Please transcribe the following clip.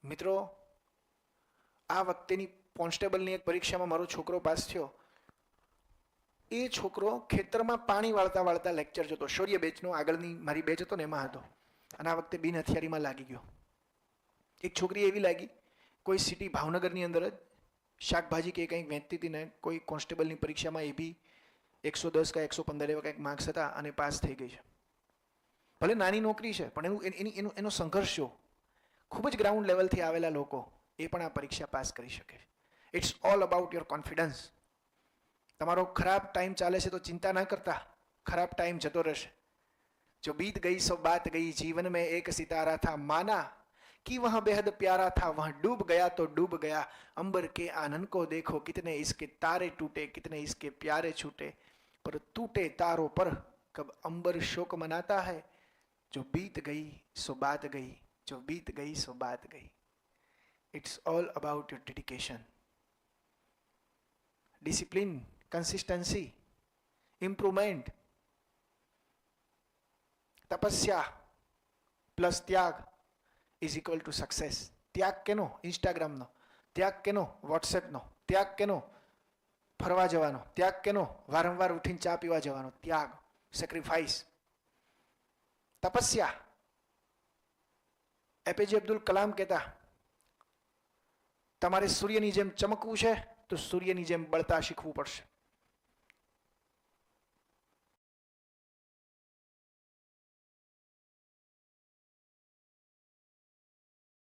મિત્રો, આ વખતેની કોન્સ્ટેબલની એક પરીક્ષામાં મારો છોકરો પાસ થયો. એ છોકરો ખેતરમાં પાણી વાળતા વાળતા લેક્ચર જતો. શૌર્ય બેચનો આગળની મારી બેચ હતો ને એમાં હતો. અને આ વખતે બિન હથિયારીમાં લાગી ગયો. એક છોકરી એવી લાગી, કોઈ સિટી ભાવનગરની અંદર જ શાકભાજી કે કંઈક વેચતી હતી ને કોઈ કોન્સ્ટેબલની પરીક્ષામાં એ બી 110 કે 115 એવા કંઈક માર્ક્સ હતા અને પાસ થઈ ગઈ છે. ભલે નાની નોકરી છે પણ એનો સંઘર્ષ જો, ખૂબ જ ગ્રાઉન્ડ લેવલથી આવેલા લોકો એ પણ આ પરીક્ષા પાસ કરી શકે. It's all about your confidence. તમારો ખરાબ ટાઈમ ચાલે છે તો ચિંતા ના કરતા, ખરાબ ટાઈમ જતો રહેશે. जो बीत गई सो बात गई, जीवन में एक सितारा था, माना कि वह बेहद प्यारा था, वह डूब गया तो डूब गया, अंबर के आनंद को देखो, कितने इसके तारे टूटे, कितने इसके प्यारे छूटे, पर टूटे तारों पर कब अंबर शोक मनाता है, जो बीत गई सो बात गई, जो बीत गई सो बात गई. It's all about your dedication, discipline, consistency, improvement. તપસ્યા પ્લસ ત્યાગ ઇઝ ઇક્વલ ટુ સક્સેસ. ત્યાગ કેનો? ઇન્સ્ટાગ્રામનો. ત્યાગ કેનો? વોટ્સએપનો. ત્યાગ કેનો? ફરવા જવાનો. ત્યાગ કેનો? વારંવાર ઉઠીને ચા પીવા જવાનો. ત્યાગ, સેક્રિફાઈસ. તપસ્યા. એપીજે અબ્દુલ કલામ કહેતા, તમારે સૂર્યની જેમ ચમકવું છે તો સૂર્યની જેમ બળતા શીખવું પડશે.